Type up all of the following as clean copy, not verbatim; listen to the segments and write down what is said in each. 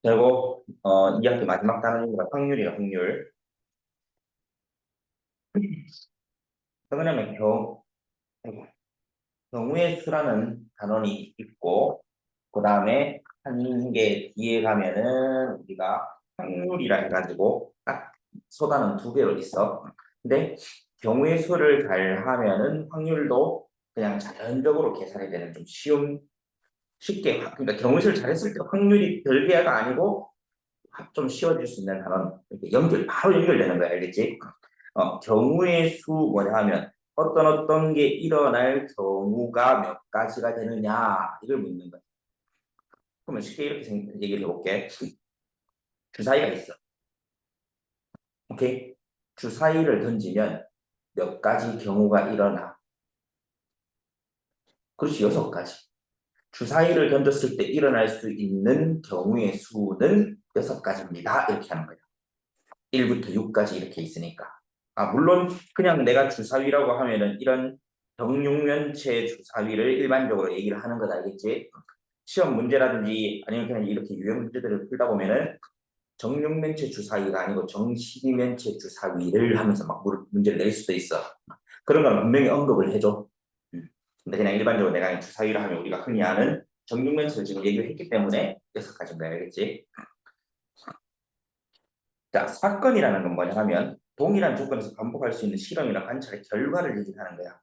그리고 2학기 마지막 단원입니다. 확률이야, 확률. 그러면 경우의 수라는 단원이 있고, 그 다음에 한 개 뒤에 가면은 우리가 확률이라 해가지고 딱 소단은 두 개로 있어. 근데 경우의 수를 잘 하면은 확률도 그냥 자연적으로 계산이 되는 좀 쉽게, 그러니까 경우의 수를 잘했을 때 확률이 별개가 아니고 좀 쉬워질 수 있는 단원, 이렇게 바로 연결되는 거야, 알겠지? 경우의 수 뭐냐 하면 어떤 게 일어날 경우가 몇 가지가 되느냐 이걸 묻는 거야. 그러면 쉽게 이렇게 얘기를 해볼게. 주사위가 있어. 오케이? 주사위를 던지면 몇 가지 경우가 일어나. 그렇지, 여섯 가지. 주사위를 던졌을 때 일어날 수 있는 경우의 수는 여섯 가지입니다. 이렇게 하는 거야. 1부터 6까지 이렇게 있으니까. 물론 그냥 내가 주사위라고 하면은 이런 정육면체 주사위를 일반적으로 얘기를 하는 건 알겠지? 시험 문제라든지 아니면 그냥 이렇게 유형 문제들을 풀다 보면은 정육면체 주사위가 아니고 정십이면체 주사위를 하면서 막 문제를 낼 수도 있어. 그런 건 분명히 언급을 해줘. 근데 그냥 일반적으로 내가 그냥 주사위를 하면 우리가 흔히 아는 정육면체를 지금 얘기를 했기 때문에 여섯 가지인 거 알겠지? 자, 사건이라는 건 뭐냐 하면 동일한 조건에서 반복할 수 있는 실험이나 관찰의 결과를 얘기하는 거야.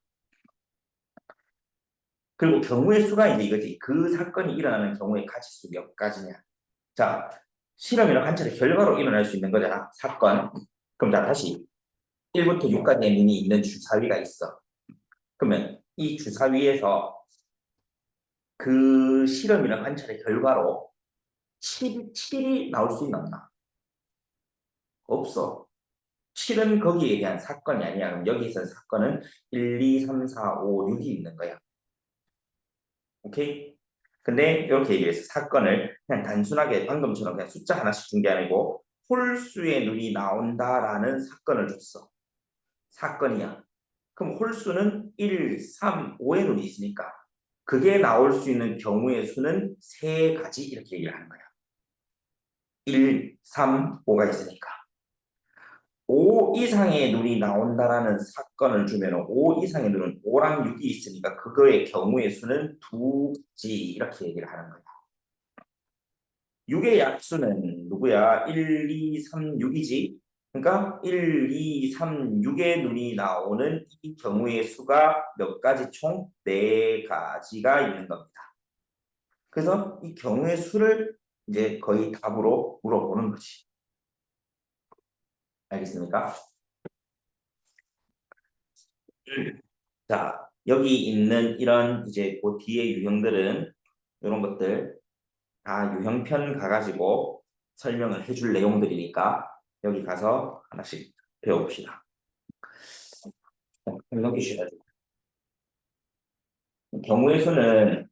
그리고 경우의 수가 이제 이거지. 그 사건이 일어나는 경우의 가지수 몇 가지냐. 자, 실험이나 관찰의 결과로 일어날 수 있는 거잖아. 사건. 그럼 자, 다시 1부터 6까지의 눈이 있는 주사위가 있어. 그러면 이 주사위에서 그 실험이나 관찰의 결과로 7이 나올 수 있나? 없어. 7은 거기에 대한 사건이 아니야. 그럼 여기 있는 사건은 1, 2, 3, 4, 5, 6이 있는 거야. 오케이? 근데 이렇게 얘기해서 사건을 그냥 단순하게 방금처럼 그냥 숫자 하나씩 준 게 아니고 홀수의 눈이 나온다라는 사건을 줬어. 사건이야. 그럼 홀수는 1, 3, 5의 눈이 있으니까 그게 나올 수 있는 경우의 수는 세 가지 이렇게 얘기를 하는 거야. 1, 3, 5가 있으니까. 5 이상의 눈이 나온다라는 사건을 주면 5 이상의 눈은 5랑 6이 있으니까 그거의 경우의 수는 두 가지 이렇게 얘기를 하는 거야. 6의 약수는 누구야? 1, 2, 3, 6이지. 그러니까 1, 2, 3, 6의 눈이 나오는 이 경우의 수가 몇 가지 총 4가지가 있는 겁니다. 그래서 이 경우의 수를 이제 거의 답으로 물어보는 거지. 알겠습니까? 자, 여기 있는 이런 이제 그 뒤에 유형들은 이런 것들 다 유형편 가가지고 설명을 해줄 내용들이니까 여기 가서 하나씩 배워봅시다. 넘기시다. 경우의 수는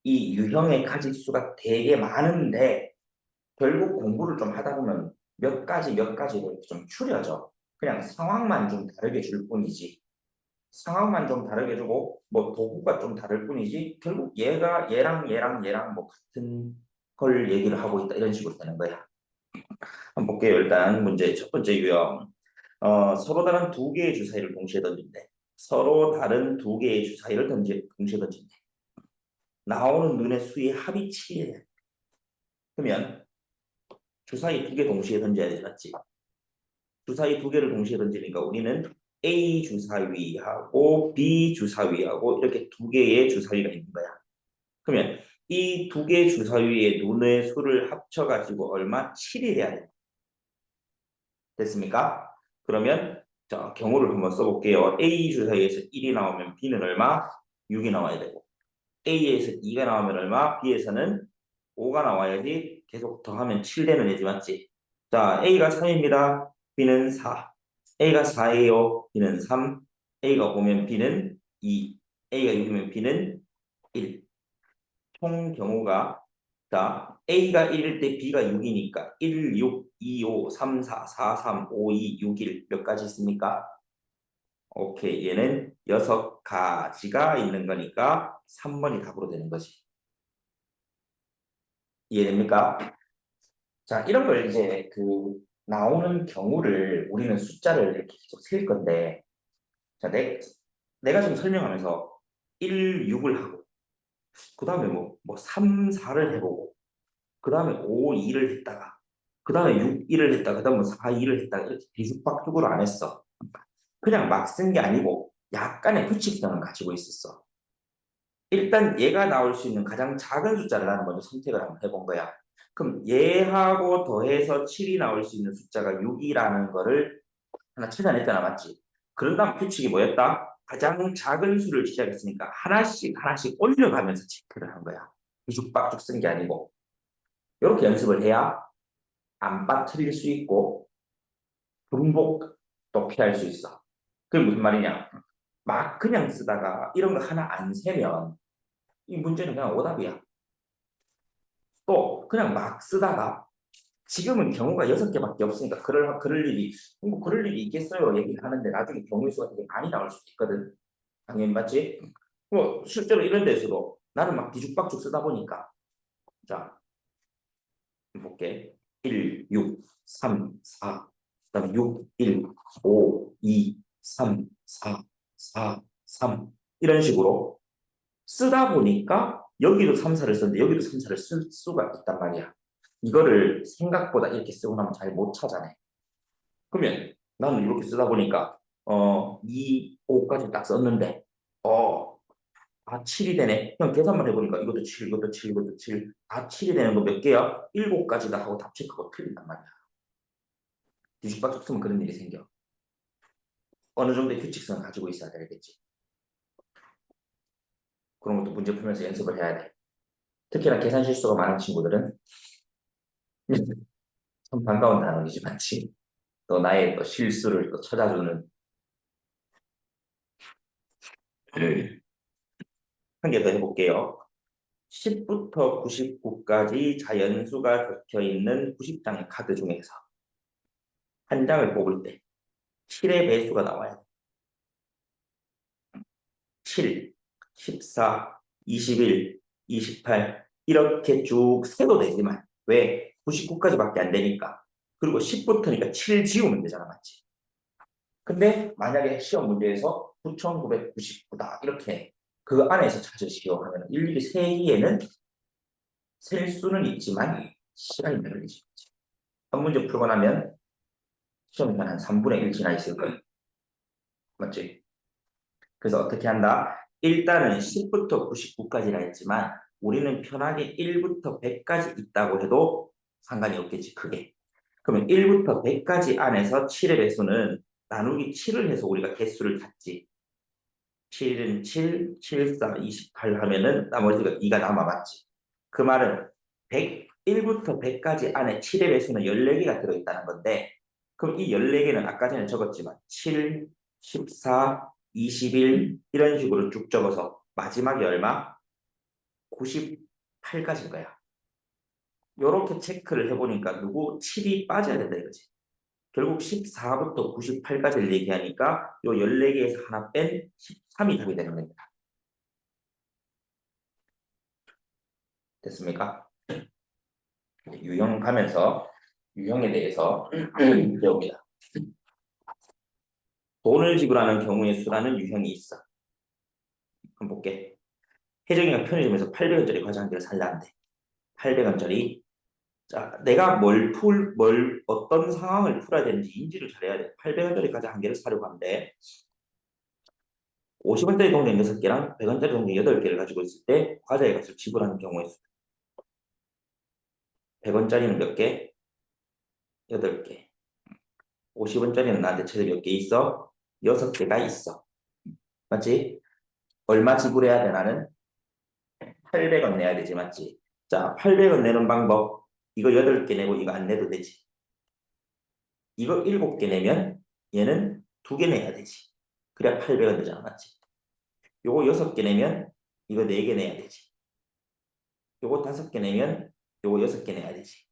이 유형의 가짓수가 되게 많은데 결국 공부를 좀 하다 보면 몇 가지로 좀 추려져. 그냥 상황만 좀 다르게 줄 뿐이지. 상황만 좀 다르게 주고 뭐 도구가 좀 다를 뿐이지 결국 얘랑 뭐 같은 걸 얘기를 하고 있다 이런 식으로 되는 거야. 한번 볼게요. 일단 문제 첫 번째 유형. 서로 다른 두 개의 주사위를 동시에 던진대. 서로 다른 두 개의 주사위를 동시에 던진대. 나오는 눈의 수의 합이 7이래. 그러면 주사위 두 개 동시에 던져야 되지, 맞지? 주사위 두 개를 동시에 던지니까 우리는 A 주사위하고 B 주사위하고 이렇게 두 개의 주사위가 있는 거야. 그러면 이 두 개의 주사위의 눈의 수를 합쳐가지고 얼마? 7이 돼야 돼. 됐습니까? 그러면 자 경우를 한번 써볼게요. A 주사위에서 1이 나오면 B는 얼마? 6이 나와야 되고 A에서 2가 나오면 얼마? B에서는 5가 나와야지 계속 더하면 7 되는 애지 맞지? 자 A가 3입니다. B는 4. A가 4예요. B는 3. A가 5면 B는 2. A가 6이면 B는 1. 총 경우가 자 A가 1일 때 B가 6이니까 1, 6, 2, 5, 3, 4, 4, 3, 5, 2, 6, 1 몇 가지 있습니까? 오케이 얘는 6가지가 있는 거니까 3번이 답으로 되는 거지. 이해됩니까? 자, 이런 걸 이제 나오는 경우를 우리는 숫자를 이렇게 계속 셀 건데, 자, 내가 지금 설명하면서 1, 6을 하고, 그 다음에 뭐 3, 4를 해보고, 그 다음에 5, 2를 했다가, 그 다음에 6, 1을 했다가, 그 다음에 4, 2를 했다가, 이렇게 뒤죽박죽으로 안 했어. 그냥 막 쓴 게 아니고, 약간의 규칙성을 가지고 있었어. 일단 얘가 나올 수 있는 가장 작은 숫자를 나는 먼저 선택을 한번 해본 거야. 그럼 얘하고 더해서 7이 나올 수 있는 숫자가 6이라는 거를 하나 찾아냈잖아, 맞지? 그런 다음 규칙이 뭐였다? 가장 작은 수를 시작했으니까 하나씩 하나씩 올려가면서 체크를 한 거야. 뒤죽박죽 쓴 게 아니고. 이렇게 연습을 해야 안 빠뜨릴 수 있고 중복도 피할 수 있어. 그게 무슨 말이냐? 막 그냥 쓰다가 이런 거 하나 안 세면 이 문제는 그냥 오답이야. 또 그냥 막 쓰다가 지금은 경우가 6개밖에 없으니까 그럴 일이 있겠어요 얘기를 하는데 나중에 경우의 수가 되게 많이 나올 수도 있거든. 당연히 맞지? 뭐 실제로 이런 데서도 나는 막 뒤죽박죽 쓰다 보니까 자 볼게. 1, 6, 3, 4 그다음에 6, 1, 5, 2, 3, 4, 4, 3 이런 식으로 쓰다 보니까 여기도 3, 4를 썼는데 여기도 3, 4를 쓸 수가 있단 말이야. 이거를 생각보다 이렇게 쓰고 나면 잘 못 찾아내. 그러면 나는 이렇게 쓰다 보니까 2, 5까지 딱 썼는데 7이 되네. 그냥 계산만 해보니까 이것도 7, 이것도 7, 이것도 7. 7이 되는 거 몇 개야? 7가지다 하고 답 체크가 틀린단 말이야. 뒤죽박죽 쓰면 그런 일이 생겨. 어느 정도의 규칙성을 가지고 있어야 되겠지. 그런 것도 문제 풀면서 연습을 해야 돼. 특히나 계산 실수가 많은 친구들은 참 반가운 단어이지, 맞지? 또 나의 또 실수를 또 찾아주는 한 개 더 해볼게요. 10부터 99까지 자연수가 적혀 있는 90장의 카드 중에서 한 장을 뽑을 때 7의 배수가 나와요. 7, 14, 21, 28 이렇게 쭉 세도 되지만 왜? 99까지밖에 안 되니까. 그리고 10부터니까 7 지우면 되잖아, 맞지? 근데 만약에 시험 문제에서 9,999다 이렇게 그 안에서 찾으시오 하면 일일이 세기에는 셀 수는 있지만 시간이 걸리지. 한 문제 풀고 나면 시험이 한 3분의 1 지나 있을 거야. 맞지? 그래서 어떻게 한다? 일단은 10부터 99까지라 했지만 우리는 편하게 1부터 100까지 있다고 해도 상관이 없겠지, 크게. 그러면 1부터 100까지 안에서 7의 배수는 나누기 7을 해서 우리가 개수를 찾지. 7은 7, 7, 4, 28 하면은 나머지가 2가 남아 맞지. 그 말은 101부터 100까지 안에 7의 배수는 14개가 들어있다는 건데 그럼 이 14개는 아까 전에 적었지만 7, 14, 21 이런 식으로 쭉 적어서 마지막에 얼마? 98까지인 거야. 요렇게 체크를 해보니까 누구 7이 빠져야 된다 이거지. 결국 14부터 98까지를 얘기하니까 요 14개에서 하나 뺀 13이 답이 되는 겁니다. 됐습니까? 유형 가면서 유형에 대해서 배웁니다. 돈을 지불하는 경우의 수라는 유형이 있어. 한번 볼게. 혜정이가 편의점에서 800원짜리 과자 한 개를 살라는데 800원짜리 자, 내가 어떤 상황을 풀어야 되는지 인지를 잘해야 돼. 800원짜리 과자 한 개를 사려고 하는데 50원짜리 동전 6개랑 100원짜리 동전 8개를 가지고 있을 때 과자의 값을 지불하는 경우의 수. 100원짜리는 몇 개? 8개. 50원짜리는 나한테 최대 몇 개 있어? 6개가 있어. 맞지? 얼마 지불해야 돼, 나는? 800원 내야 되지, 맞지? 자, 800원 내는 방법. 이거 8개 내고 이거 안 내도 되지. 이거 7개 내면 얘는 2개 내야 되지. 그래야 800원 되잖아, 맞지? 요거 6개 내면 이거 4개 내야 되지. 요거 5개 내면 요거 6개 내야 되지.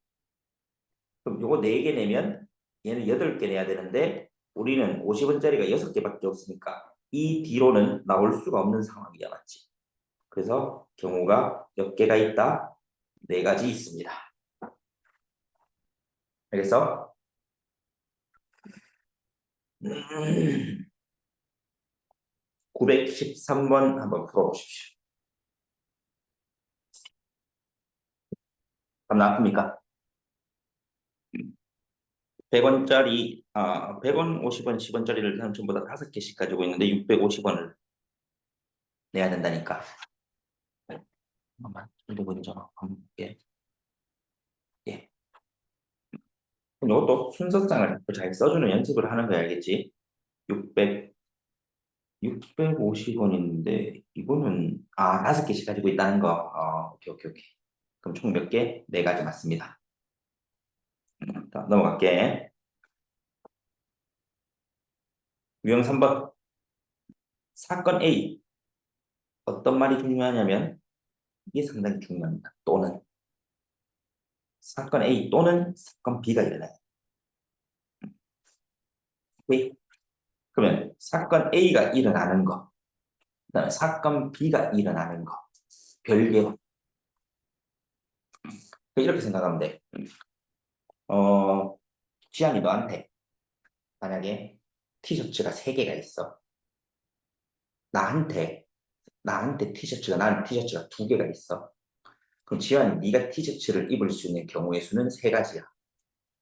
그럼 요거 4개 내면 얘는 8개 내야 되는데 우리는 50원짜리가 6개밖에 없으니까 이 뒤로는 나올 수가 없는 상황이야, 맞지? 그래서 경우가 몇 개가 있다? 네 가지 있습니다. 그래서 913번 한번 풀어보십시오. 답 나왔습니까? 100원짜리, 100원, 50원, 10원짜리를 전부 다 5개씩 가지고 있는데 650원을 내야 된다니까. 잠깐만, 이러고 있잖아. 한번 볼게. 예. 그럼 이것도 순서상을 잘 써주는 연습을 하는 거야, 알겠지? 600, 650원인데, 이거는, 5개씩 가지고 있다는 거. 오케이, 오케이, 오케이. 그럼 총 몇 개? 4가지 맞습니다. 자, 넘어갈게. 유형 3번. 사건 A. 어떤 말이 중요하냐면, 이게 상당히 중요합니다. 또는. 사건 A 또는 사건 B가 일어나요. 오케이? 그러면 사건 A가 일어나는 거, 그다음에 사건 B가 일어나는 거, 별개로. 이렇게 생각하면 돼. 어, 지안이 너한테 만약에 티셔츠가 3개가 있어. 나한테 나한테 티셔츠가 나는 티셔츠가 2개가 있어. 그럼 지안이 네가 티셔츠를 입을 수 있는 경우의 수는 3가지야.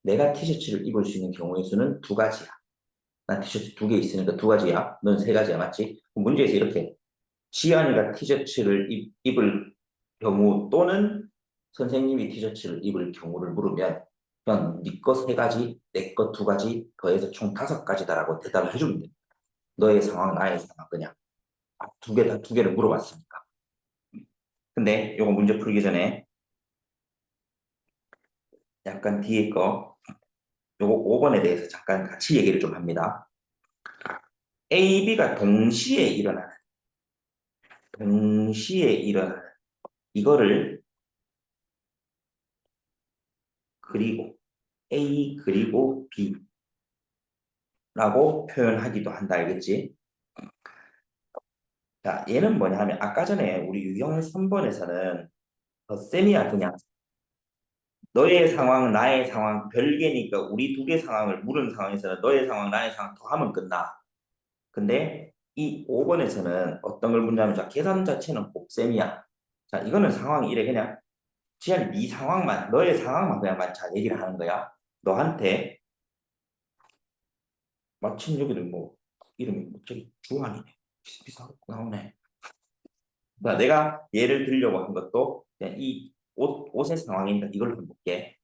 내가 티셔츠를 입을 수 있는 경우의 수는 2가지야. 난 티셔츠 2개 있으니까 2가지야. 넌 3가지야, 맞지? 그럼 문제에서 이렇게 지안이가 티셔츠를 입을 경우 또는 선생님이 티셔츠를 입을 경우를 물으면 그냥 네 거 3가지, 내 거 2가지 더해서 총 5가지다라고 대답을 해주면 돼. 너의 상황, 나의 상황 그냥 2개를 물어봤으니까. 근데 요거 문제 풀기 전에 약간 뒤에 거 요거 5번에 대해서 잠깐 같이 얘기를 좀 합니다. A, B가 동시에 일어나는 이거를 그리고 A 그리고 B라고 표현하기도 한다, 알겠지? 자, 얘는 뭐냐 하면 아까 전에 우리 유형 3번에서는 쌤이야 그냥 너의 상황, 나의 상황 별개니까 우리 2개 상황을 물은 상황에서는 너의 상황, 나의 상황 더하면 끝나. 근데 이 5번에서는 어떤 걸 묻냐면 자, 계산 자체는 곱셈이야. 자, 이거는 상황이 이래 그냥 지금 네 상황만, 너의 상황만 그냥 자 얘기를 하는 거야. 너한테 마침 여기는 뭐 이름이 저기 주한이네. 비슷비슷하게 나오네. 자, 내가 예를 들려고 한 것도 그냥 이 옷의 상황이니까 이걸로 한번 볼게.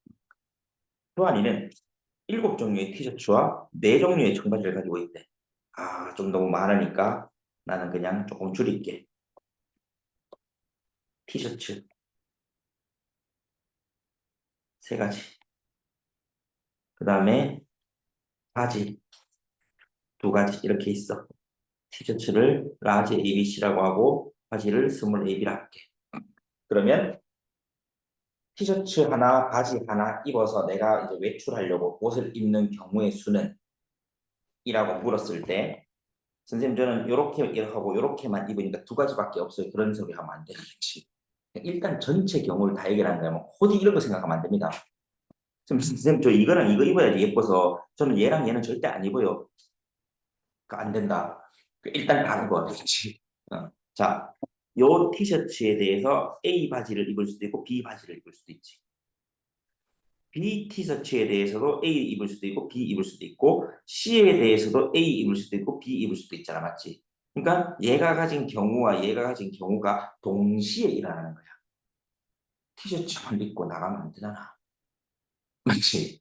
주한이는 7종류의 티셔츠와 4종류의 청바지를 가지고 있대. 좀 너무 많으니까 나는 그냥 조금 줄일게. 티셔츠 3가지. 그 다음에 바지 2가지 이렇게 있어. 티셔츠를 라지 ABC라고 하고 바지를 스몰 AB라고 할게. 그러면 티셔츠 하나, 바지 하나 입어서 내가 이제 외출하려고 옷을 입는 경우의 수는 이라고 물었을 때 선생님 저는 이렇게 하고 이렇게만 입으니까 2가지밖에 없어요. 그런 소리 하면 안 되겠지. 일단 전체 경우를 다 얘기하는 거면 코디 이런 거 생각하면 안 됩니다. 선생님 저 이거랑 이거 입어야지 예뻐서 저는 얘랑 얘는 절대 안 입어요. 안 된다. 일단 다른 거 그렇지. 자, 요 티셔츠에 대해서 A 바지를 입을 수도 있고 B 바지를 입을 수도 있지. B 티셔츠에 대해서도 A 입을 수도 있고 B 입을 수도 있고 C에 대해서도 A 입을 수도 있고 B 입을 수도 있잖아, 맞지? 그러니까 얘가 가진 경우와 얘가 가진 경우가 동시에 일어나는 거야. 티셔츠만 입고 나가면 안 되잖아. 맞지?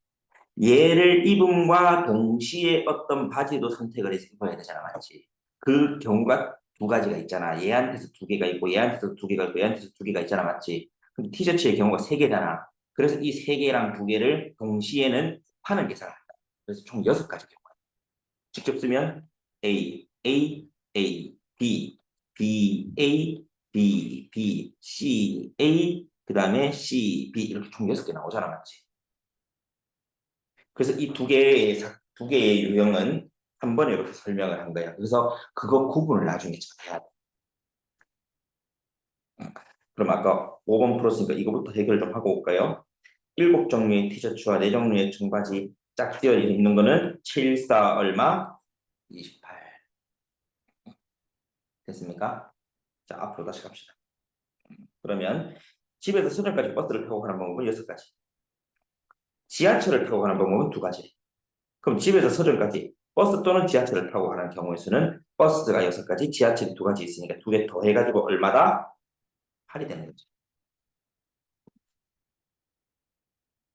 얘를 입음과 동시에 어떤 바지도 선택을 해서 입어야 되잖아, 맞지? 그 경우가 2가지가 있잖아. 얘한테서 2개가 있고 얘한테서 2개가 있고 얘한테서 2개가 있잖아, 맞지? 근데 티셔츠의 경우가 3개잖아. 그래서 이 3개랑 2개를 동시에는 파는 계산을 한다. 그래서 총 6가지 경우야. 직접 쓰면 A, A, A, B, B, A, B, B, C, A, 그 다음에 C, B 이렇게 총 6개 나오잖아, 맞지? 그래서 이 두 개의 유형은 한 번에 이렇게 설명을 한 거야. 그래서 그거 구분을 나중에 잘 해야 돼. 그럼 아까 5번 풀었으니까 이거부터 해결 좀 하고 올까요? 7종류의 티셔츠와 4종류의 청바지 짝지어 입는 거는 7, 4 얼마? 28. 됐습니까? 자, 앞으로 다시 갑시다. 그러면 집에서 수련까지 버스를 타고 가는 방법은 6가지. 지하철을 타고 가는 방법은 2가지. 그럼 집에서 서점까지 버스 또는 지하철을 타고 가는 경우의 수는 버스가 6가지, 지하철이 2가지 있으니까 2개 더 해가지고 얼마다? 8이 되는 거죠.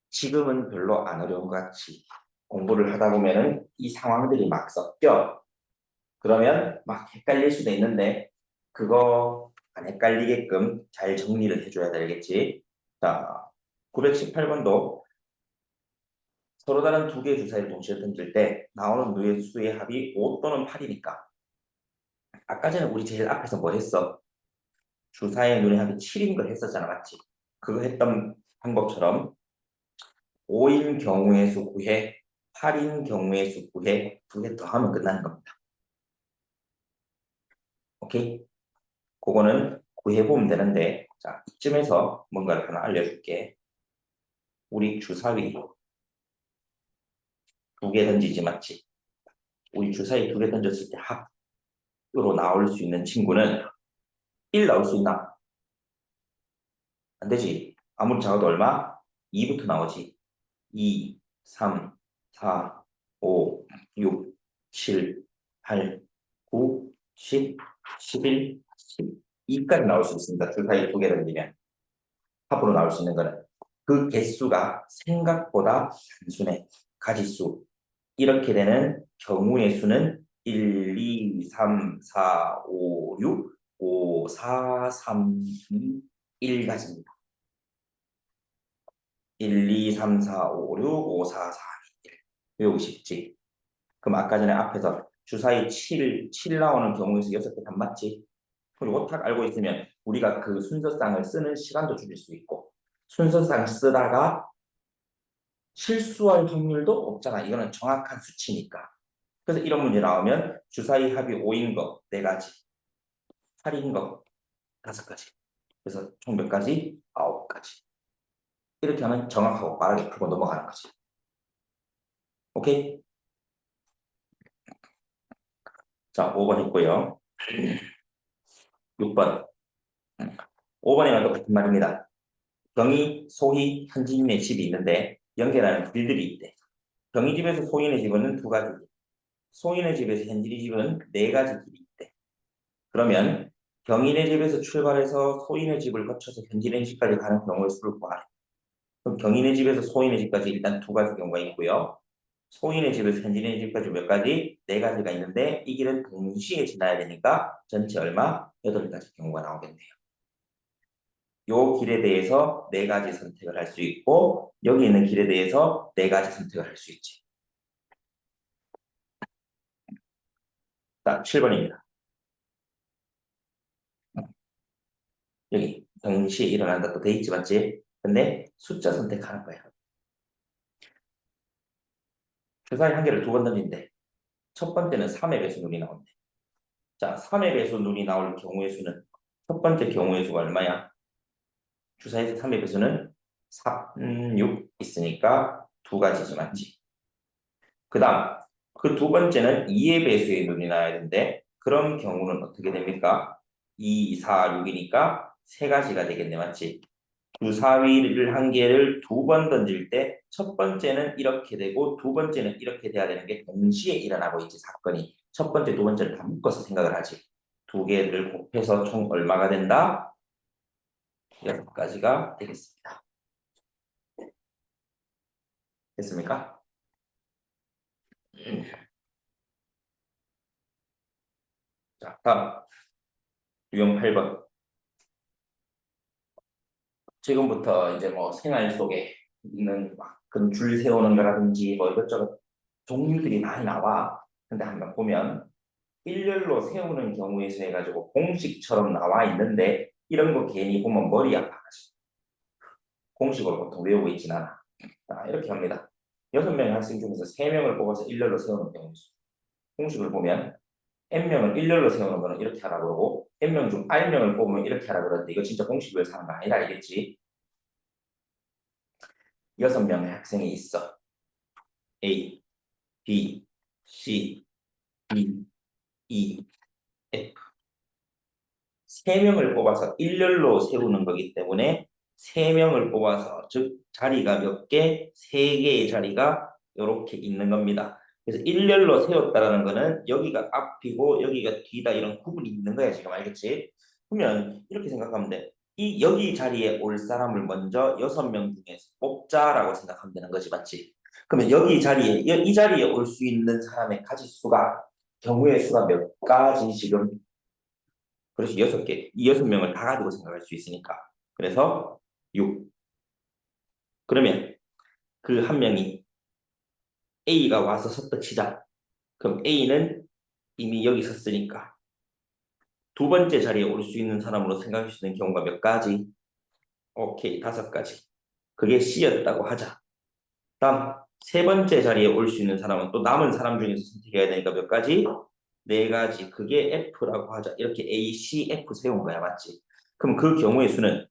지금은 별로 안 어려운 것 같이 공부를 하다 보면은 이 상황들이 막 섞여. 그러면 막 헷갈릴 수도 있는데 그거 안 헷갈리게끔 잘 정리를 해줘야 되겠지. 자, 918번도 서로 다른 2개의 주사위를 동시에 던질 때 나오는 누의 수의 합이 5 또는 8이니까 아까 전에 우리 제일 앞에서 뭐 했어? 주사의 눈의 합이 7인 걸 했었잖아, 맞지? 그거 했던 방법처럼 5인 경우의 수 9회, 8인 경우의 수 9회, 2개 더 하면 끝나는 겁니다. 오케이? 그거는 구해보면 되는데, 자, 이쯤에서 뭔가를 하나 알려줄게. 우리 주사위 2개 던지지, 맞지? 우리 주사위 2개 던졌을 때 합으로 나올 수 있는 친구는 1 나올 수 있나? 안 되지. 아무리 작아도 얼마? 2부터 나오지. 2, 3, 4, 5, 6, 7, 8, 9, 10, 11, 12까지 나올 수 있습니다. 주사위 2개 던지면 합으로 나올 수 있는 거는 그 개수가 생각보다 단순해. 가지수. 이렇게 되는 경우의 수는 1, 2, 3, 4, 5, 6, 5, 4, 3, 2, 1가지입니다. 1, 2, 3, 4, 5, 6, 5, 4, 3, 2, 1. 외우기 쉽지? 그럼 아까 전에 앞에서 주사위 7 나오는 경우에서 6개 답 맞지? 그리고 딱 알고 있으면 우리가 그 순서쌍을 쓰는 시간도 줄일 수 있고 순서쌍 쓰다가 실수할 확률도 없잖아. 이거는 정확한 수치니까. 그래서 이런 문제 나오면 주사위 합이 5인 거 4가지, 8인 거 5가지. 그래서 총 몇 가지? 9가지. 이렇게 하면 정확하고 빠르게 풀고 넘어가는 거지. 오케이? 자, 5번 했고요. 6번. 5번이랑 똑같은 말입니다. 경희, 소희, 현진의 집이 있는데 연결하는 길들이 있대. 경희 집에서 소희의 집은 2가지 길, 소희의 집에서 현진의 집은 4가지 길이 있대. 그러면 경희의 집에서 출발해서 소희의 집을 거쳐서 현진의 집까지 가는 경우의 수를 구하래. 그럼 경희의 집에서 소희의 집까지 일단 2가지 경우가 있고요. 소희의 집에서 현진의 집까지 몇 가지? 4가지가 있는데 이 길은 동시에 지나야 되니까 전체 얼마? 8가지 경우가 나오겠네요. 요 길에 대해서 4가지 선택을 할 수 있고 여기 있는 길에 대해서 4가지 선택을 할 수 있지. 자, 7번입니다. 여기 동시에 일어난다 또 돼 있지, 맞지? 근데 숫자 선택하는 거야. 주사위 한 개를 2번 던진대. 첫 번째는 3의 배수 눈이 나온대. 자, 3의 배수 눈이 나올 경우의 수는 첫 번째 경우의 수가 얼마야? 주사위에서 3의 배수는 3, 6 있으니까 2가지지, 맞지? 그 다음 그 2번째는 2의 배수의 눈이 나야 되는데 그런 경우는 어떻게 됩니까? 2, 4, 6이니까 3가지가 되겠네, 맞지? 주사위를 한 개를 2번 던질 때 첫 번째는 이렇게 되고 2번째는 이렇게 돼야 되는 게 동시에 일어나고 있지, 사건이. 첫 번째, 2번째를 다 묶어서 생각을 하지. 2개를 곱해서 총 얼마가 된다? 6가지가 되겠습니다. 됐습니까? 자, 다음 유형 8번. 지금부터 이제 뭐 생활 속에 있는 막 그런 줄 세우는 거라든지 뭐 이것저것 종류들이 많이 나와. 근데 한번 보면 일렬로 세우는 경우에서 해가지고 공식처럼 나와 있는데 이런 거 괜히 보면 머리 아파가지고 공식을 보통 외우고 있진 않아. 자, 이렇게 합니다. 6명의 학생 중에서 3명을 뽑아서 일렬로 세우는 경우 수. 공식을 보면 n명을 일렬로 세우는 거는 이렇게 하라고 그러고 n명 중 r명을 뽑으면 이렇게 하라 그러는데 이거 진짜 공식을 사는 거 아니라 알겠지? 6명의 학생이 있어. A, B, C, D, E, F. 3명을 뽑아서 일렬로 세우는 거기 때문에 3명을 뽑아서 즉 자리가 몇 개? 3개의 자리가 이렇게 있는 겁니다. 그래서 일렬로 세웠다라는 거는 여기가 앞이고 여기가 뒤다 이런 구분이 있는 거야 지금 알겠지? 그러면 이렇게 생각하면 돼. 이 여기 자리에 올 사람을 먼저 6명 중에서 뽑자라고 생각하면 되는 거지 맞지? 그러면 여기 자리에 이 자리에 올 수 있는 사람의 가지수가 경우의 수가 몇 가지 지금 그렇지 6개 이 6명을 다 가지고 생각할 수 있으니까 그래서 6 그러면 그 한 명이 A가 와서 섰다 치자 그럼 A는 이미 여기 섰으니까 두 번째 자리에 올 수 있는 사람으로 생각할 수 있는 경우가 몇 가지? 오케이 5가지 그게 C였다고 하자 다음 세 번째 자리에 올 수 있는 사람은 또 남은 사람 중에서 선택해야 되니까 몇 가지? 4가지 그게 F라고 하자 이렇게 A, C, F 세운 거야 맞지? 그럼 그 경우의 수는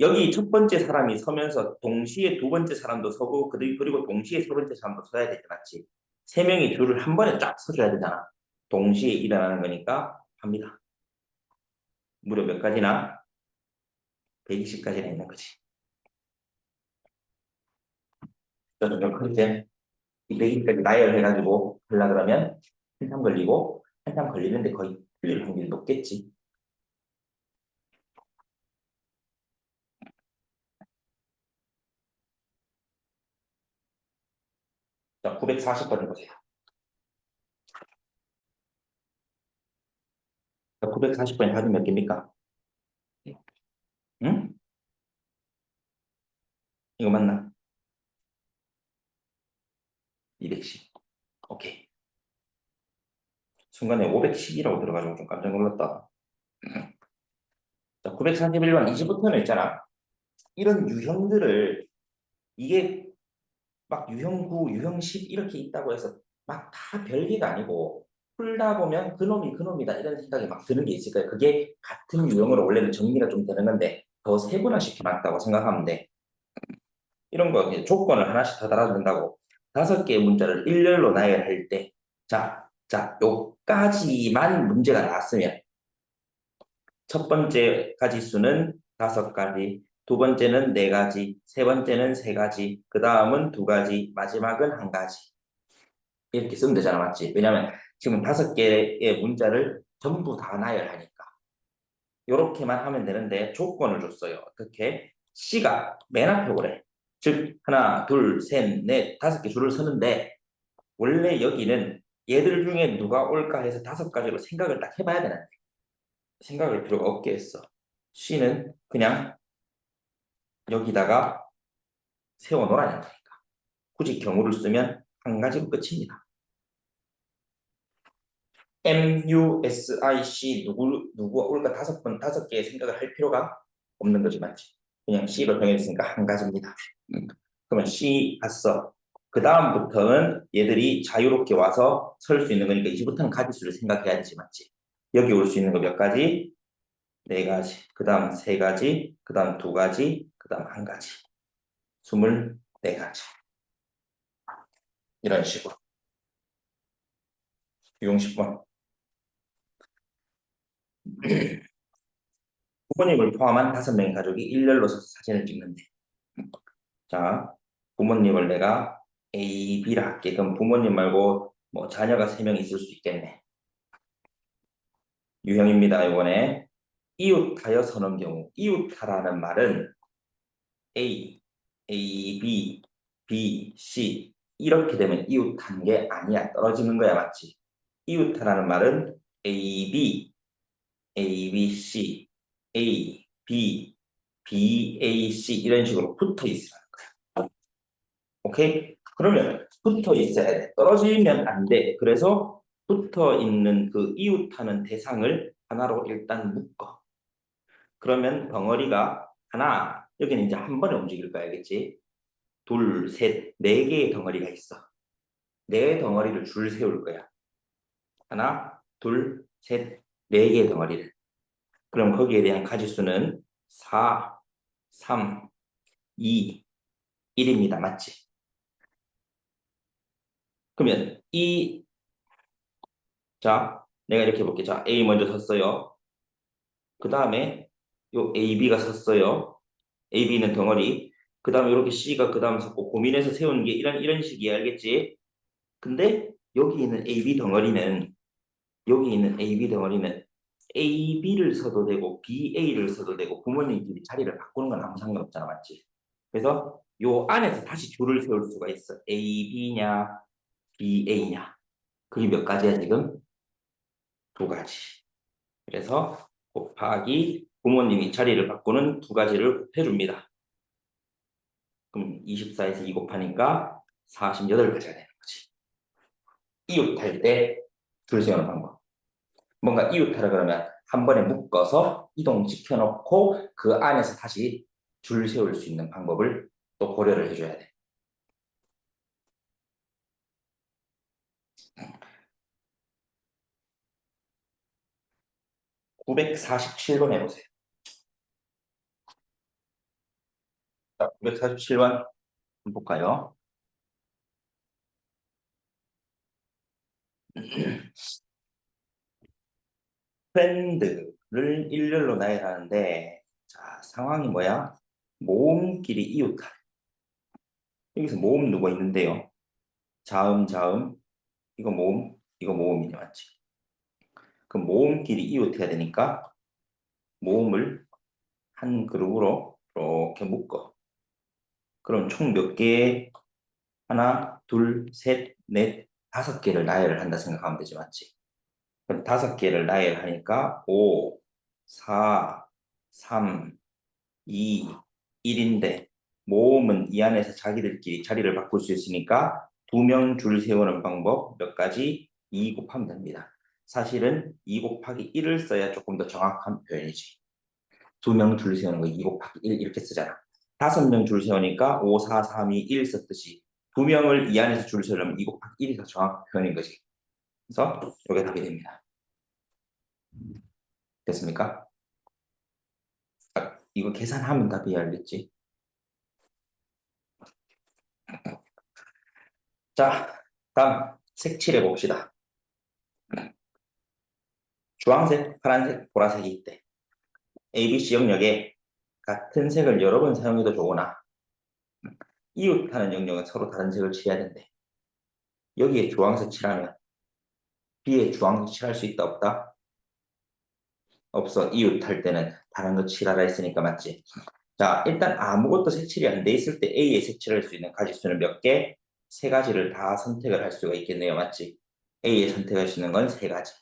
여기 첫 번째 사람이 서면서 동시에 두 번째 사람도 서고 그리고 동시에 세 번째 사람도 서야 되지 맞지? 3명이 줄을 한 번에 쫙 서줘야 되잖아. 동시에 일어나는 거니까 합니다. 무려 몇 가지나? 120가지나 있는 거지. 저는 그렇게 이 120까지 나열해가지고 하려 그러면 한참 걸리고 한참 걸리는데 거의 틀릴 확률이 높겠지. 자, 940번을 보세요. 940번에 답이 몇 개입니까? 응? 이거 맞나? 210. 오케이. 순간에 510이라고 들어가지고 좀 깜짝 놀랐다. 자, 941번 이제부터는 있잖아. 이런 유형들을 이게 막 유형 9, 유형 10 이렇게 있다고 해서 막 다 별개가 아니고 풀다 보면 그놈이 그놈이다 이런 생각이 막 드는 게 있을 거예요. 그게 같은 유형으로 원래는 정리가 좀 되는 건데 더 세분화시켜놨다고 생각하면 돼. 이런 거 조건을 하나씩 더 달아준다고 5개의 문자를 일렬로 나열할 때 요까지만 문제가 나왔으면 첫 번째 가지수는 5가지, 두 번째는 4가지, 세 번째는 3가지, 그 다음은 2가지, 마지막은 1가지. 이렇게 쓰면 되잖아, 맞지? 왜냐면 지금 5개의 문자를 전부 다 나열하니까. 이렇게만 하면 되는데 조건을 줬어요. 어떻게? C가 맨 앞에 오래. 즉, 하나, 둘, 셋, 넷, 5개 줄을 서는데 원래 여기는 얘들 중에 누가 올까 해서 5가지로 생각을 딱 해봐야 되는데 생각할 필요가 없게 했어. C는 그냥 여기다가 세워놓으라는 거니까. 굳이 경우를 쓰면 1가지로 끝입니다. MUSIC 누구가 올까 5개의 생각을 할 필요가 없는 거지 맞지? 그냥 C로 정해졌으니까 1가지입니다. 그러면 C 봤어. 그 다음부터는 얘들이 자유롭게 와서 설 수 있는 거니까 이제부터는 가지수를 생각해야 되지 맞지? 여기 올 수 있는 거 몇 가지? 4가지, 그 다음 3가지, 그 다음 2가지, 그 다음 1가지. 24가지. 이런 식으로. 유형 10번. 부모님을 포함한 5명의 가족이 일렬로 서서 사진을 찍는데. 자, 부모님을 내가 A, B라 할게. 그럼 부모님 말고 뭐 자녀가 3명 있을 수 있겠네. 유형입니다, 이번에. 이웃하여 서는 경우. 이웃하라는 말은 A, A, B, B, C 이렇게 되면 이웃한 게 아니야. 떨어지는 거야, 맞지? 이웃하라는 말은 A, B, A, B, C, A, B, B, A, C 이런 식으로 붙어 있으라는 거야. 오케이? 그러면 붙어 있어야 돼. 떨어지면 안 돼. 그래서 붙어 있는 그 이웃하는 대상을 하나로 일단 묶어. 그러면 덩어리가 하나, 여기는 이제 한 번에 움직일 거야, 알겠지? 둘, 셋, 4개의 덩어리가 있어. 4덩어리를 줄 세울 거야. 하나, 둘, 셋, 4개의 덩어리를. 그럼 거기에 대한 가지수는 4, 3, 2, 1입니다. 맞지? 그러면 자, 내가 이렇게 해볼게. 자, A 먼저 섰어요. 그 다음에 요 AB가 섰어요. AB는 덩어리. 그 다음에 이렇게 C가 그 다음 섰고 고민해서 세운 게 이런 식이야. 알겠지? 근데 여기 있는 AB 덩어리는 AB를 써도 되고 BA를 써도 되고 부모님끼리 자리를 바꾸는 건 아무 상관없잖아. 맞지? 그래서 요 안에서 다시 줄을 세울 수가 있어. AB냐 BA냐. 그게 몇 가지야 지금? 두 가지. 그래서 곱하기 부모님이 자리를 바꾸는 두 가지를 곱해줍니다. 그럼 24에서 2 곱하니까 48가지가 되는 거지. 이웃할 때 줄 세우는 방법. 뭔가 이웃하라 그러면 한 번에 묶어서 이동시켜 놓고 그 안에서 다시 줄 세울 수 있는 방법을 또 고려를 해줘야 돼. 947번 해보세요. 자, 947번 볼까요? 프렌드를 일렬로 나열하는데 자, 상황이 뭐야? 모음끼리 이웃하래. 여기서 모음 누가 있는데요? 자음, 자음, 이거 모음이네, 맞지? 그럼 모음끼리 이웃해야 되니까 모음을 한 그룹으로 이렇게 묶어. 그럼 총 몇 개? 하나, 둘, 셋, 넷, 5개를 나열을 한다 생각하면 되지, 맞지? 그럼 5개를 나열하니까 5, 4, 3, 2, 1인데 모음은 이 안에서 자기들끼리 자리를 바꿀 수 있으니까 2명 줄 세우는 방법 몇 가지? 2 곱하면 됩니다. 사실은 2 곱하기 1을 써야 조금 더 정확한 표현이지. 2명 줄 세우는 거 2 곱하기 1 이렇게 쓰잖아. 5명 줄 세우니까 5, 4, 3, 2, 1 썼듯이 2명을 이 안에서 줄 세우려면 2 곱하기 1이 더 정확한 표현인 거지. 그래서 이게 답이 됩니다. 됐습니까? 이거 계산하면 답이 알겠지? 자, 다음 색칠해 봅시다. 주황색, 파란색, 보라색이 있대. ABC 영역에 같은 색을 여러 번 사용해도 좋으나 이웃하는 영역은 서로 다른 색을 칠해야 된대. 여기에 주황색 칠하면 B에 주황색 칠할 수 있다 없다? 없어. 이웃할 때는 다른 거 칠하라 했으니까 맞지? 자, 일단 아무것도 색칠이 안 돼 있을 때 A에 색칠할 수 있는 가지수는 몇 개? 세 가지를 다 선택을 할 수가 있겠네요. 맞지? A에 선택할 수 있는 건 세 가지.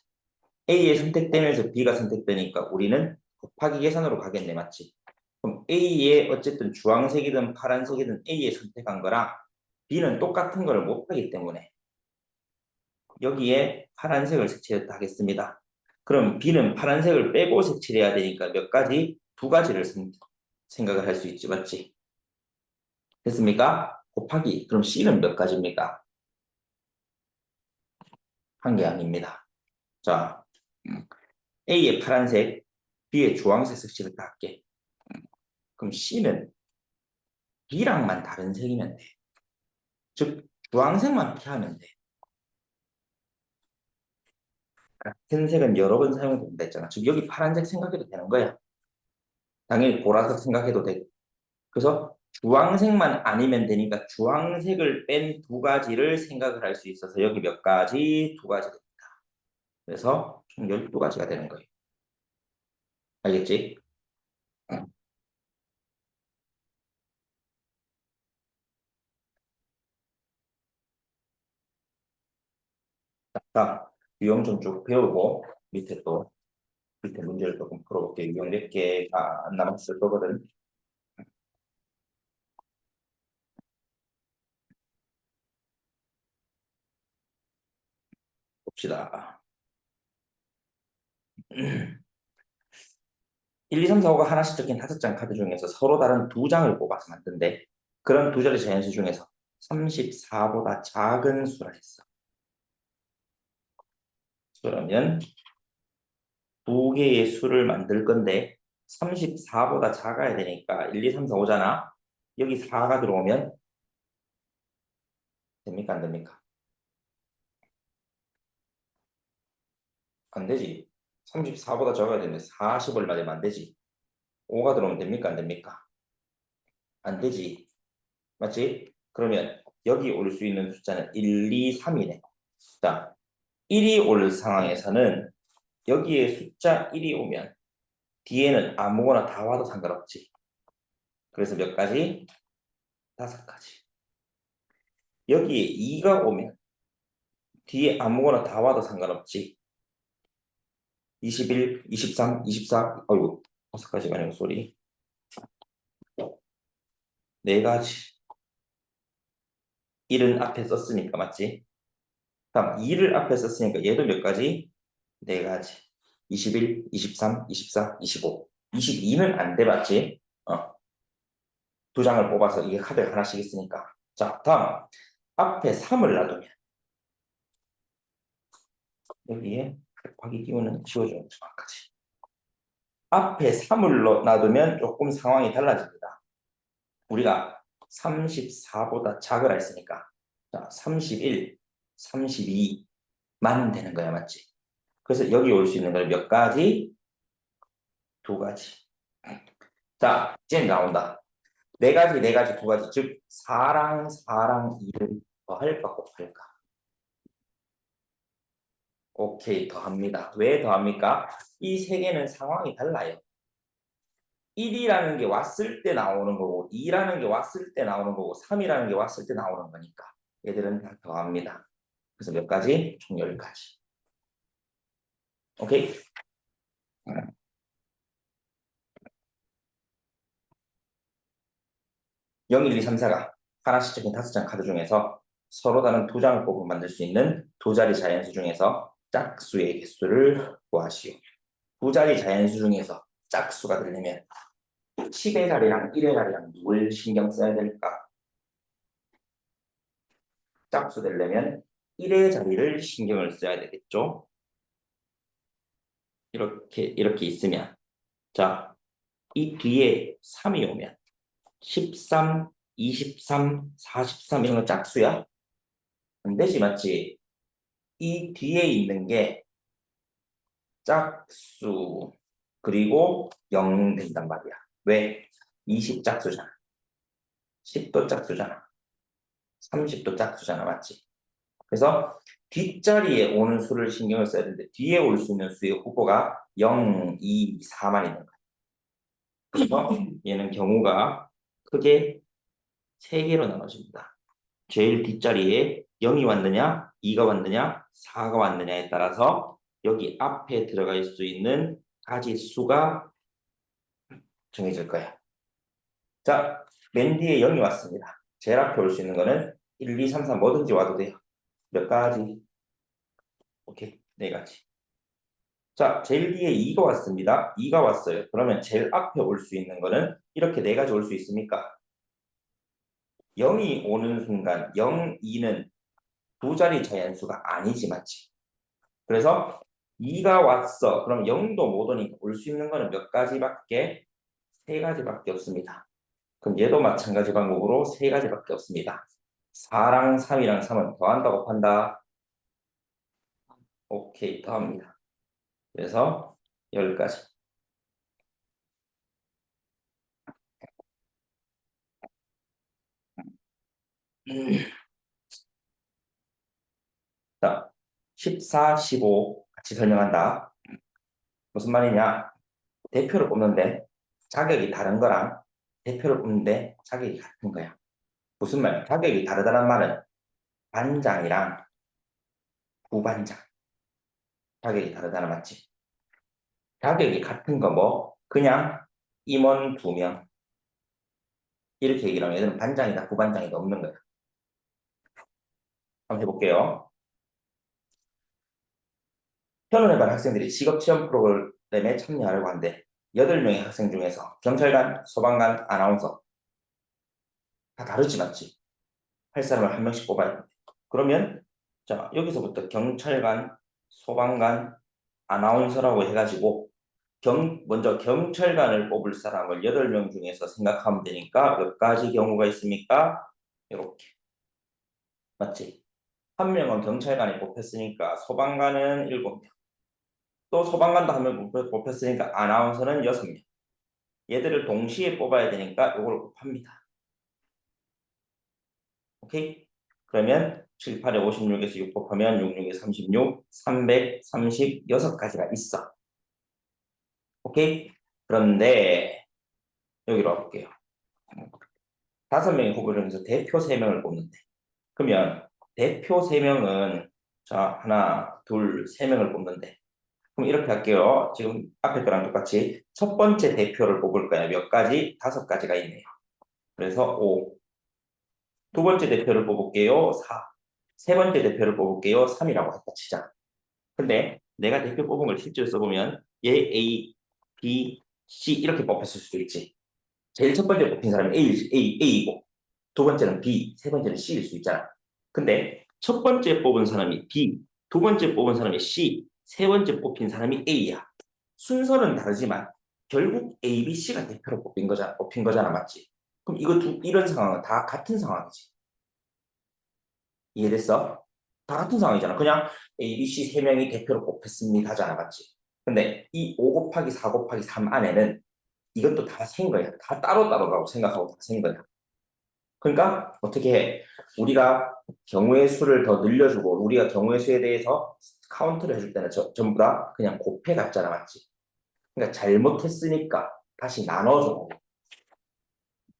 A에 선택되면서 B가 선택되니까 우리는 곱하기 계산으로 가겠네. 맞지? 그럼 A에 어쨌든 주황색이든 파란색이든 A에 선택한 거랑 B는 똑같은 걸 못하기 때문에 여기에 파란색을 색칠했다 하겠습니다. 그럼 B는 파란색을 빼고 색칠해야 되니까 몇 가지? 두 가지를 생각을 할 수 있지. 맞지? 됐습니까? 곱하기. 그럼 C는 몇 가지입니까? 한 개 아닙니다. 자, A의 파란색, B의 주황색 색칠했다 할게. 그럼 C는 B랑만 다른 색이면 돼. 즉, 주황색만 피하면 돼. 같은 색은 여러 번 사용해도 된다 했잖아. 즉, 여기 파란색 생각해도 되는 거야. 당연히 보라색 생각해도 되고. 그래서 주황색만 아니면 되니까 주황색을 뺀 두 가지를 생각을 할 수 있어서 여기 몇 가지? 두 가지 됩니다. 그래서 총 12가지가 되는 거예요. 알겠지? 자, 유형 좀 쭉 배우고 밑에 문제를 조금 풀어볼게. 유형 몇 개가 안 남았을 거거든. 봅시다. 1, 2, 3, 4, 5가 하나씩 적힌 5장 카드 중에서 서로 다른 2장을 뽑아서 만든대. 그런 두 자리 자연수 중에서 34보다 작은 수라 했어. 그러면 두 개의 수를 만들 건데 34보다 작아야 되니까 1, 2, 3, 4, 5잖아. 여기 4가 들어오면 됩니까? 안 됩니까? 안 되지. 34보다 적어야 되는데 40을 맞으면 안 되지. 5가 들어오면 됩니까? 안 됩니까? 안 되지. 맞지? 그러면 여기 올 수 있는 숫자는 1, 2, 3이네. 자, 1이 올 상황에서는 여기에 숫자 1이 오면 뒤에는 아무거나 다 와도 상관없지. 그래서 몇 가지? 5가지. 여기에 2가 오면 뒤에 아무거나 다 와도 상관없지. 21, 23, 24, 어이구, 5가지가 아니고 소리. 4가지. 1은 앞에 썼으니까 맞지? 다음 2를 앞에 썼으니까 얘도 몇 가지? 4가지. 21, 23, 24, 25. 22는 안 돼, 맞지? 두 장을 뽑아서 이게 카드가 하나씩 있으니까. 자, 다음 앞에 3을 놔두면 여기에 곱하기 띄우는 지워주는 정확하지. 앞에 3을 놔두면 조금 상황이 달라집니다. 우리가 34보다 작으라 했으니까 자, 31, 32만 되는 거야, 맞지? 그래서 여기 올 수 있는 걸 몇 가지? 2가지. 자, 이제 나온다. 4가지, 4가지, 2가지. 즉 4랑 4랑 2를 더할까 곱할까? 오케이, 더합니다. 왜 더합니까? 이 세 개는 상황이 달라요. 1이라는 게 왔을 때 나오는 거고 2라는 게 왔을 때 나오는 거고 3이라는 게 왔을 때 나오는 거니까 얘들은 다 더합니다. 그래서 몇 가지? 총 10가지. 오케이? 0, 1, 2, 3, 4가 하나씩 적힌 5장 카드 중에서 서로 다른 2장을 뽑아 만들 수 있는 두 자리 자연수 중에서 짝수의 개수를 구하시오. 두 자리 자연수 중에서 짝수가 되려면 10의 자리랑 1의 자리랑 누굴 신경 써야 될까? 짝수 되려면 1의 자리를 신경을 써야 되겠죠? 이렇게 있으면 자, 이 뒤에 3이 오면 13, 23, 43 이런 거 짝수야? 안 되지, 맞지? 이 뒤에 있는 게 짝수 그리고 0 된단 말이야. 왜? 20 짝수잖아. 10도 짝수잖아. 30도 짝수잖아. 맞지? 그래서 뒷자리에 오는 수를 신경을 써야 되는데 뒤에 올 수 있는 수의 후보가 0, 2, 4만 있는 거야. 그래서 얘는 경우가 크게 3개로 나눠집니다. 제일 뒷자리에 0이 왔느냐, 2가 왔느냐, 4가 왔느냐에 따라서 여기 앞에 들어갈 수 있는 가지 수가 정해질 거야. 자, 맨 뒤에 0이 왔습니다. 제일 앞에 올 수 있는 거는 1, 2, 3, 4 뭐든지 와도 돼요. 몇 가지? 오케이, 4가지. 자, 제일 뒤에 2가 왔습니다. 2가 왔어요. 그러면 제일 앞에 올 수 있는 거는 이렇게 4가지 올 수 있습니까? 0이 오는 순간 0, 2는 두 자리 자연수가 아니지, 맞지? 그래서 2가 왔어. 그럼 0도 못 오니까 올 수 있는 거는 몇 가지밖에? 3가지밖에 없습니다. 그럼 얘도 마찬가지 방법으로 3가지밖에 없습니다. 4랑 3이랑 3은 더한다고 판다. 오케이, 더합니다. 그래서 10가지. 자, 14, 15 같이 설명한다. 무슨 말이냐? 대표를 뽑는데 자격이 다른 거랑 대표를 뽑는데 자격이 같은 거야. 무슨 말? 자격이 다르다는 말은 반장이랑 부반장 자격이 다르다는 맞지? 자격이 같은 거 뭐? 그냥 임원 2명 이렇게 얘기를 하면 얘들은 반장이다 부반장이다 없는 거야. 한번 해볼게요. 현원해반 학생들이 직업체험 프로그램에 참여하려고 하는데 8명의 학생 중에서 경찰관, 소방관, 아나운서 다 다르지 맞지? 할 사람을 한 명씩 뽑아야 돼. 그러면 자 여기서부터 경찰관, 소방관, 아나운서라고 해가지고 먼저 경찰관을 뽑을 사람을 8명 중에서 생각하면 되니까 몇 가지 경우가 있습니까? 이렇게. 맞지? 한 명은 경찰관이 뽑혔으니까 소방관은 7명. 또 소방관도 한 명 뽑혔으니까 아나운서는 6명. 얘들을 동시에 뽑아야 되니까 이걸 곱합니다. 오케이? 그러면 7, 8에 56에서 6 곱하면 6, 6에 36, 336가지가 있어. 오케이? 그런데 여기로 와볼게요. 5명의 후보를 중에서 대표 3명을 뽑는데 그러면 대표 3명은 자 하나, 둘, 3명을 뽑는데 그럼 이렇게 할게요. 지금 앞에 거랑 똑같이 첫 번째 대표를 뽑을 거야. 몇 가지? 5가지가 있네요. 그래서 5. 두 번째 대표를 뽑을게요. 4. 세 번째 대표를 뽑을게요. 3이라고 했다 치자. 근데 내가 대표 뽑은 걸 실제로 써보면 얘 A, B, C 이렇게 뽑혔을 수도 있지. 제일 첫 번째 뽑힌 사람이 A이고 두 번째는 B, 세 번째는 C일 수 있잖아. 근데 첫 번째 뽑은 사람이 B, 두 번째 뽑은 사람이 C, 세 번째 뽑힌 사람이 A야. 순서는 다르지만 결국 A, B, C가 대표로 뽑힌 거잖아, 맞지? 그럼 이런 상황은 다 같은 상황이지. 이해됐어? 다 같은 상황이잖아. 그냥 A, B, C 3명이 대표로 뽑혔습니다 하잖아, 맞지? 근데 이 5 곱하기 4 곱하기 3 안에는 이것도 다 센 거야. 다 따로따로라고 생각하고 다 센 거야. 그러니까 어떻게 해? 우리가 경우의 수를 더 늘려주고 우리가 경우의 수에 대해서 카운트를 해줄 때는 전부 다 그냥 곱해 갔잖아, 맞지? 그러니까 잘못했으니까 다시 나눠줘.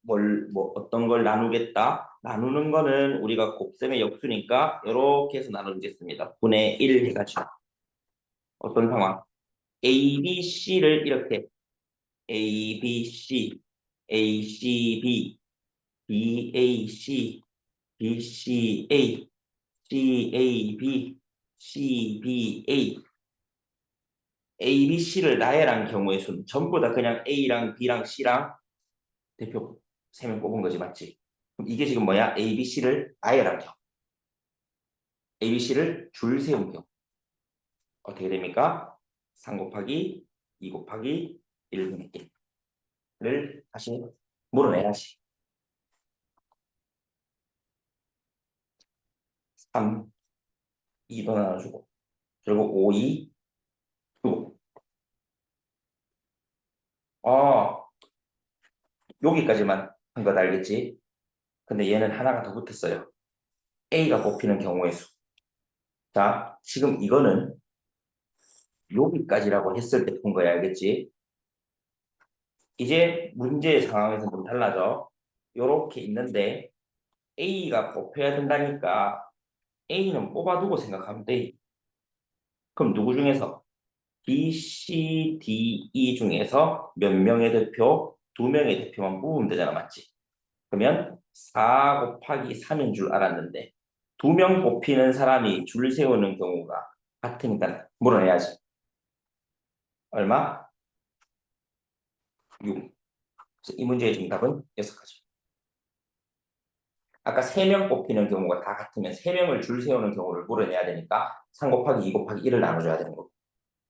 뭐 어떤 걸 나누겠다? 나누는 거는 우리가 곱셈의 역수니까 이렇게 해서 나누겠습니다. 분의 1 해가지고 어떤 상황? A, B, C를 이렇게 A, B, C, A, C, B, B, A, C, B, C, A, C, A, B, C, B, A, A, B, C를 나열한 경우의 수는 전부 다 그냥 A랑 B랑 C랑 대표 3명 뽑은 거지, 맞지? 그럼 이게 지금 뭐야? A, B, C를 나열한 경우. A, B, C를 줄 세운 경우. 어떻게 됩니까? 3 곱하기 2 곱하기 1분의 1을 다시 물어내야지. 3, 2도 나눠주고 결국 5, 2, 9. 여기까지만 한 것 알겠지? 근데 얘는 하나가 더 붙었어요. A가 뽑히는 경우의 수. 자, 지금 이거는 여기까지라고 했을 때 푼 거야, 알겠지? 이제 문제의 상황에서 좀 달라져. 요렇게 있는데 A가 뽑혀야 된다니까 A는 뽑아두고 생각하면 돼. 그럼 누구 중에서? B, C, D, E 중에서 몇 명의 대표? 2명의 대표만 뽑으면 되잖아, 맞지? 그러면 4 곱하기 3인 줄 알았는데 2명 뽑히는 사람이 줄 세우는 경우가 같으니까 물어내야지. 얼마? 6. 그래서 이 문제의 정답은 6가지. 아까 3명 뽑히는 경우가 다 같으면 3명을 줄 세우는 경우를 물어내야 되니까 3 곱하기 2 곱하기 1을 나눠줘야 되는 거고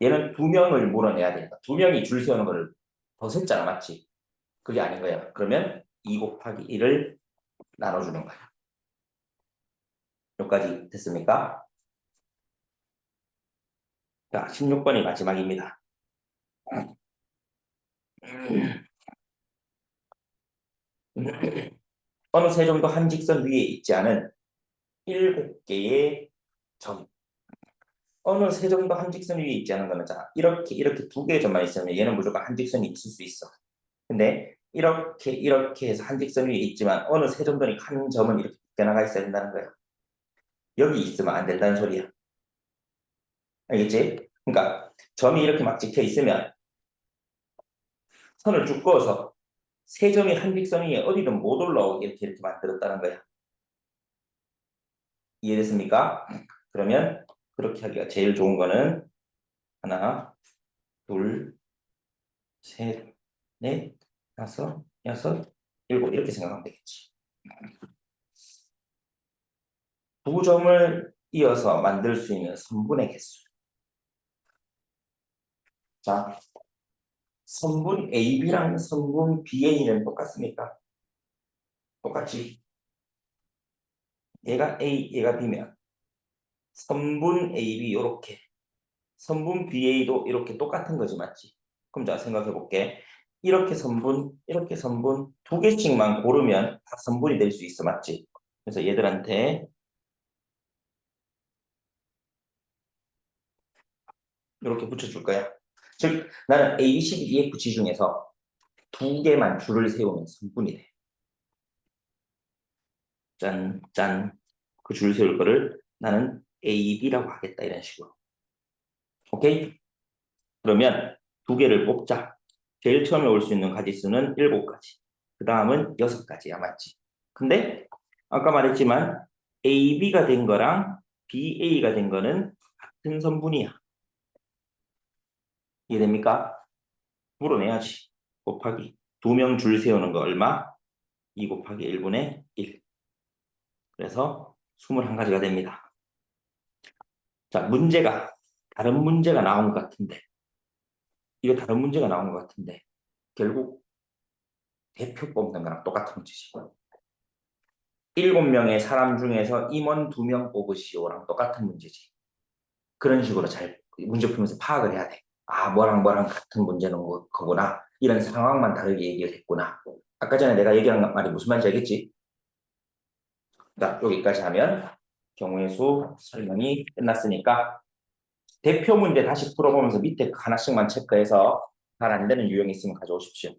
얘는 2명을 물어내야 되니까 2명이 줄 세우는 거를 더 셌잖아, 맞지? 그게 아닌 거야. 그러면 2 곱하기 1을 나눠주는 거야. 여기까지 됐습니까? 자, 16번이 마지막입니다. 어느 세점도 한 직선 위에 있지 않은 7개의 점. 어느 세점도 한 직선 위에 있지 않은 거는 자, 이렇게 2개의 점만 있으면 얘는 무조건 한 직선이 있을 수 있어. 근데 이렇게 해서 한 직선 위에 있지만 어느 세점도니 한 점은 이렇게 나가 있어야 된다는 거야. 여기 있으면 안 된다는 소리야. 알겠지? 그러니까 점이 이렇게 막 찍혀 있으면 선을 쭉 그어서 세 점이 한 직선 위에 어디든 못 올라오게 이렇게 만들었다는 거야. 이해됐습니까? 그러면 그렇게 하기가 제일 좋은 거는 하나, 둘, 셋, 넷, 다섯, 여섯, 일곱 이렇게 생각하면 되겠지. 두 점을 이어서 만들 수 있는 선분의 개수. 자, 선분 AB랑 선분 BA는 똑같습니까? 똑같지? 얘가 A, 얘가 B면 선분 AB 이렇게, 선분 BA도 이렇게 똑같은 거지, 맞지? 그럼 자, 생각해 볼게. 이렇게 선분 두 개씩만 고르면 다 선분이 될 수 있어, 맞지? 그래서 얘들한테 이렇게 붙여줄 거야. 즉, 나는 A, B, C, D, E, F, G 중에서 두 개만 줄을 세우면 선분이 돼. 짠, 짠. 그 줄 세울 거를 나는 A, B라고 하겠다. 이런 식으로. 오케이? 그러면 두 개를 뽑자. 제일 처음에 올 수 있는 가지수는 7가지. 그 다음은 6가지야, 맞지? 근데 아까 말했지만 AB가 된 거랑 BA가 된 거는 같은 선분이야. 이해됩니까? 물어내야지. 곱하기. 두 명 줄 세우는 거 얼마? 2 곱하기 1분의 1. 그래서 21가지가 됩니다. 자, 문제가 다른 문제가 나온 것 같은데, 이거 다른 문제가 나온 것 같은데 결국 대표 뽑는 거랑 똑같은 문제지. 7명의 사람 중에서 임원 2명 뽑으시오랑 똑같은 문제지. 그런 식으로 잘 문제 풀면서 파악을 해야 돼. 아, 뭐랑 뭐랑 같은 문제는 거구나. 이런 상황만 다르게 얘기를 했구나. 아까 전에 내가 얘기한 말이 무슨 말인지 알겠지? 자, 여기까지 하면 경우의 수 설명이 끝났으니까 대표 문제 다시 풀어보면서 밑에 하나씩만 체크해서 잘 안 되는 유형이 있으면 가져오십시오.